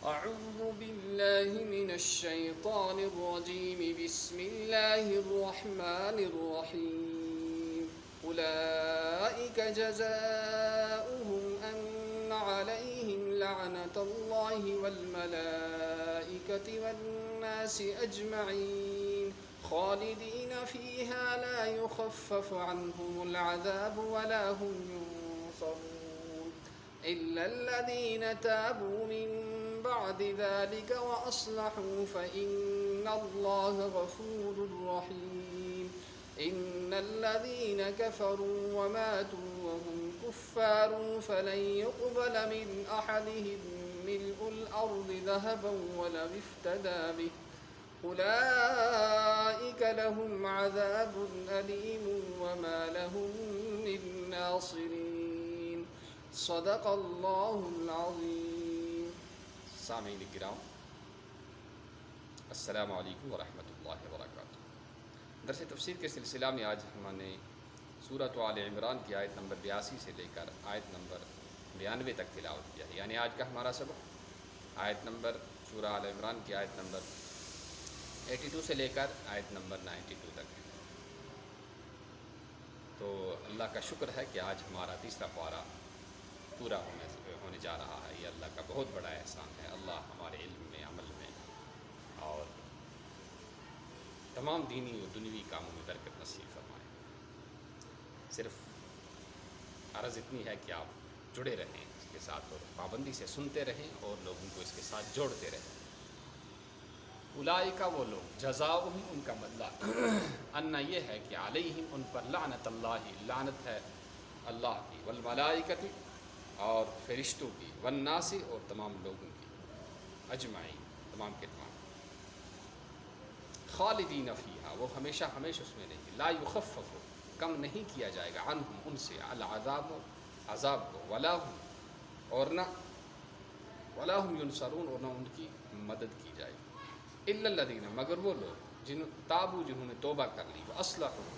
أعوذ بالله من الشيطان الرجيم. بسم الله الرحمن الرحيم. أولئك جزاؤهم أن عليهم لعنة الله والملائكة والناس أجمعين خالدين فيها لا يخفف عنهم العذاب ولا هم ينصرون إلا الذين تابوا من بعد ذلك وأصلحوا فإن الله غفور رحيم. إن الذين كفروا وماتوا وهم كفار فلن يقبل من أحدهم ملء الأرض ذهبا ولو افتدى به أولئك لهم عذاب أليم وما لهم من ناصرين. صدق الله العظيم. سامعین کرام، السلام علیکم ورحمۃ اللہ وبرکاتہ۔ درس تفسیر کے سلسلہ میں آج ہم نے سورۃ آل عمران کی آیت نمبر 82 سے لے کر آیت نمبر 92 تک تلاوت کیا ہے، یعنی آج کا ہمارا سبق آیت نمبر سورہ آل عمران کی آیت نمبر 82 سے لے کر آیت نمبر 92 تک ہے۔ تو اللہ کا شکر ہے کہ آج ہمارا تیسرا پارہ پورا ہونے جا رہا ہے۔ یہ اللہ کا بہت بڑا احسان ہے۔ اللہ ہمارے علم میں، عمل میں اور تمام دینی اور دنیوی کاموں میں برکت نصیب فرمائے۔ صرف عرض اتنی ہے کہ آپ جڑے رہیں اس کے ساتھ اور پابندی سے سنتے رہیں اور لوگوں کو اس کے ساتھ جوڑتے رہیں۔ اولئک وہ لوگ، جزاؤہم ان کا بدلہ، ان یہ ہے کہ علیہم ان پر لعنت اللہ، لعنت ہے اللہ کی، والملائکۃ اور فرشتوں کی، والناس اور تمام لوگوں کی، اجمعین تمام کے تمام، خالدین فیہا وہ ہمیشہ ہمیشہ اس میں رہیں گے، لا یخفف کم نہیں کیا جائے گا، عنہم ان سے، العذاب عذاب کو، ولا ہم اور نہ، ولا ہم ینصرون اور نہ ان کی مدد کی جائے گی، الا الذین مگر وہ لوگ جنہوں نے توبہ کر لی، واصلحوا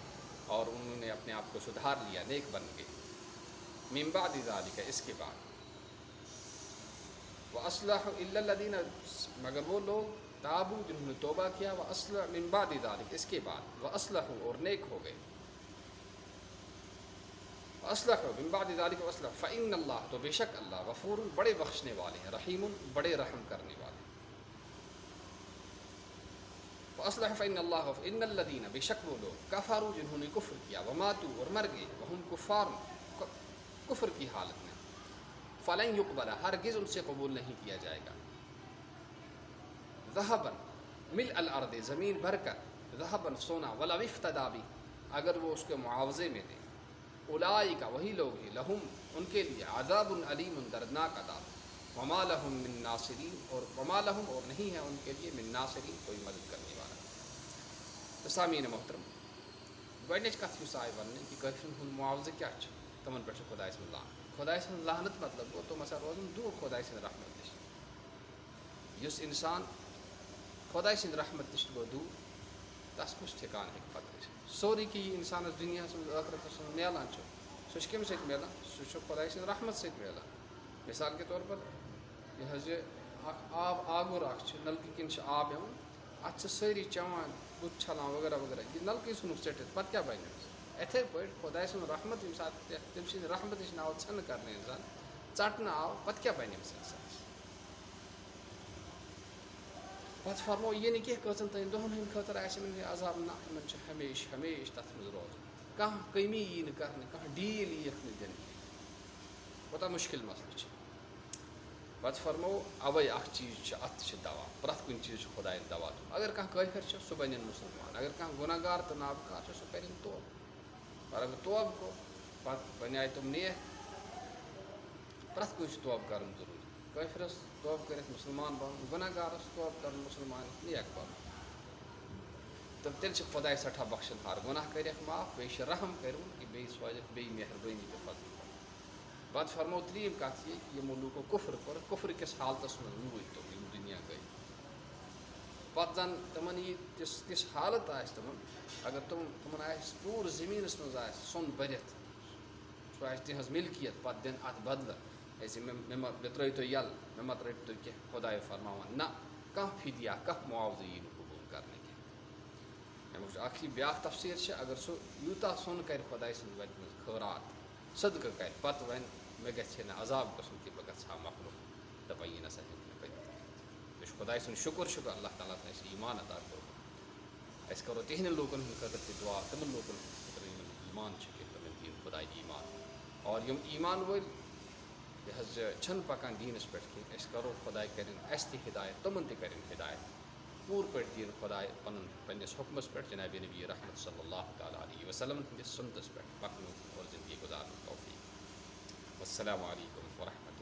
اور انہوں نے اپنے آپ کو سدھار لیا، نیک بن گئے، من بعد ذالک اس کے بعد، واصلحوا الا الذین مگر وہ لوگ تابوا جنہوں نے توبہ کیا، واصلحوا من بعد ذالک اس کے بعد، واصلحوا اور نیک ہو گئے، واصلحوا من بعد ذالک واصلحوا فإن اللہ تو بے شک اللہ غفور بڑے بخشنے والے ہیں، رحیم بڑے رحم کرنے والے ہیں۔ واصلحوا فإن اللہ غفور ان الذین بے شک وہ لوگ کفروا جنہوں نے کفر کیا، وماتوا اور مر گئے، وہم کفار کفر کی حالت میں، فلن یقبل ہرگز ان سے قبول نہیں کیا جائے گا، ذہبا ملء الارض زمین بھر کر، ذہبا سونا، ولو افتدی بہ اگر وہ اس کے معاوضے میں دیں، اولئک وہی لوگ ہیں، لہم ان کے لیے عذاب علیم دردناک عذاب، وما لہم من ناصرین اور وما لہم اور نہیں ہے ان کے لیے من ناصرین کوئی مدد کرنے والا۔ تو سامعین محترم، گۄڈنِچ کتھ یُس آیہِ وننہٕ کہ کٲفرن ہُنٛد معاوضہٕ کیٛاہ چھُ، تمن پٮ۪ٹھ چھُ خۄداے سٕنٛز لعنت۔ خۄداے سٕنٛز لعنت مطلب گوٚو تِم ہسا روزن دوٗر خۄداے سٕنٛدِ رحمت نِش۔ یُس اِنسان خۄداے سٕنٛدِ رحمت نِش گوٚو دوٗر، تس کُس ٹھِکانہٕ ہیٚکہِ پتہٕ ٲسِتھ؟ سورُے کینٛہہ یہِ اِنسانس دُنیاہس منٛز ٲخرتس منٛز میلان چھُ، سُہ چھُ کَمہِ سۭتۍ میلان؟ سُہ چھُ خۄداے سٕنٛدِ رحمت سۭتۍ میلان۔ مثال کے طور پر یہِ حظ یہِ آب آگُر اکھ چھُ، نلکہٕ کِنۍ چھُ آب یِوان، اتھ چھِ سٲری چٮ۪وان، بُتھ چھلان وغیرہ وغیرہ، یہِ نلکٕے ژھٕنُکھ ژٔٹِتھ پتہٕ کیٛاہ بنہِ أمِس؟ یِتھَے پٲٹھۍ خۄداے سٕنٛز رحمت ییٚمہِ ساتہٕ تٔمۍ سٕنٛدِ رحمتٕچ ناو ژھٮ۪نہٕ کرنہٕ اِنسان ژٹنہٕ آو، پتہٕ کیٛاہ بنہِ أمِس اِنسانس؟ پتہٕ فرمو یہِ نہٕ کینٛہہ کٔژن تانۍ دۄہن ہٕنٛدِ خٲطرٕ آسہِ یِمن یہِ عذاب، نہ یِمن چھُ ہمیشہِ ہمیشہِ تتھ منٛز روزُن، کانٛہہ کٔمی یی نہٕ کرنہٕ، کانٛہہ ڈیٖل یییکھ نہٕ دِنہٕ کینٛہہ، کوتاہ مُشکِل مسلہٕ چھُ۔ پتہٕ فرمو اوے اکھ چیٖز چھُ، اتھ چھُ دوا، پرٛٮ۪تھ کُنہِ چیٖز چھُ خۄداین دوا دیُن۔ اگر کانٛہہ کٲفِر چھُ سُہ بنِنۍ مُسلمان، اگر کانٛہہ گُناہ گار تہٕ نابکار چھُ سُہ کرِنۍ توبہٕ، اور اگر توبہٕ کوٚر پتہٕ بنیٛاے تِم نیک۔ پرٛٮ۪تھ کٲنٛسہِ چھُ توبہٕ کرُن ضروٗری، کٲفرس توبہٕ کٔرِتھ مُسلمان بنُن، گُناہ گارس توبہٕ کرُن مُسلمان نیک بنُن، تہٕ تیٚلہِ چھِ خۄداے سٮ۪ٹھاہ بخشن ہار، گُناہ کٔرِکھ معاف، بیٚیہِ چھِ رحم کٔرِوُن کہ بیٚیہِ سوزٮ۪کھ بیٚیہِ مہربٲنی تہٕ فضل۔ پتہٕ فرمو ترٛیٚیِم کتھ یہِ کہ یِمو لوٗکو کُفر کوٚر، کُفر کِس حالتس منٛز روٗدۍ تِم یِم دُنیا گٔے، پتہٕ زن تِمن یی تِژھ حالت آسہِ تِمن، اگر تِمن آسہِ پوٗرٕ زٔمیٖنس منٛز آسہِ سۄن بٔرِتھ، سُہ آسہِ تِہنٛز ملکیت، پتہٕ دِنۍ اتھ بدلہٕ ایسے میں ترٛٲیِو تُہۍ یَلہٕ مےٚ ما ترٛٲیِو تُہۍ کینٛہہ خۄداے فرماوان نہ کانٛہہ فِدیا کانٛہہ معاوضہٕ یی نہٕ قبوٗل کَرنہٕ کینٛہہ. اَمیُک چھُ اَکھ یہِ بیٛاکھ تفسیٖر چھِ اگر سُہ یوٗتاہ سۄن کَرِ خۄداے سٕنٛزِ وَتہِ منٛز خٲرات صدقہٕ کَرِ پَتہٕ وَنہِ مےٚ گژھِ ہے نہٕ عذاب گژھُن کہِ بہٕ گژھٕ ہا مۄکلُن دَپان یہِ نسا ہیٚکہِ نہٕ پٔتِتھ. یہِ چھُ خۄداے سُنٛد شُکُر چھُ اللہ تعالیٰ ہَن اَسہِ ایٖمان عطا کوٚرمُت. أسۍ کَرو تِہنٛدٮ۪ن لوٗکَن ہٕنٛدِ خٲطرٕ تہِ دُعا تِمَن لوٗکَن خٲطرٕ یِمَن ایٖمان چھِ کہِ تِمَن دِیِن خۄداے ایٖمان. اور یِم ایٖمان وٲلۍ یہِ حظ چھِنہٕ پَکان دیٖنَس پٮ۪ٹھ کینٛہہ أسۍ کَرو خۄداے کَرٮ۪ن اَسہِ تہِ ہِدایت تِمَن تہِ کَرٮ۪ن ہِدایت پوٗرٕ پٲٹھۍ دِیِن خۄداے پَنُن پنٛنِس حُکمَس پٮ۪ٹھ جنابِ نبی رحمت صلی اللہ تعالیٰ علیہ وسلم ہٕنٛدِس سُنتَس پٮ۪ٹھ پَکنُک اور زندگی گُزارنُک توفیٖق. والسلام علیکُم ورحمتہ اللہ.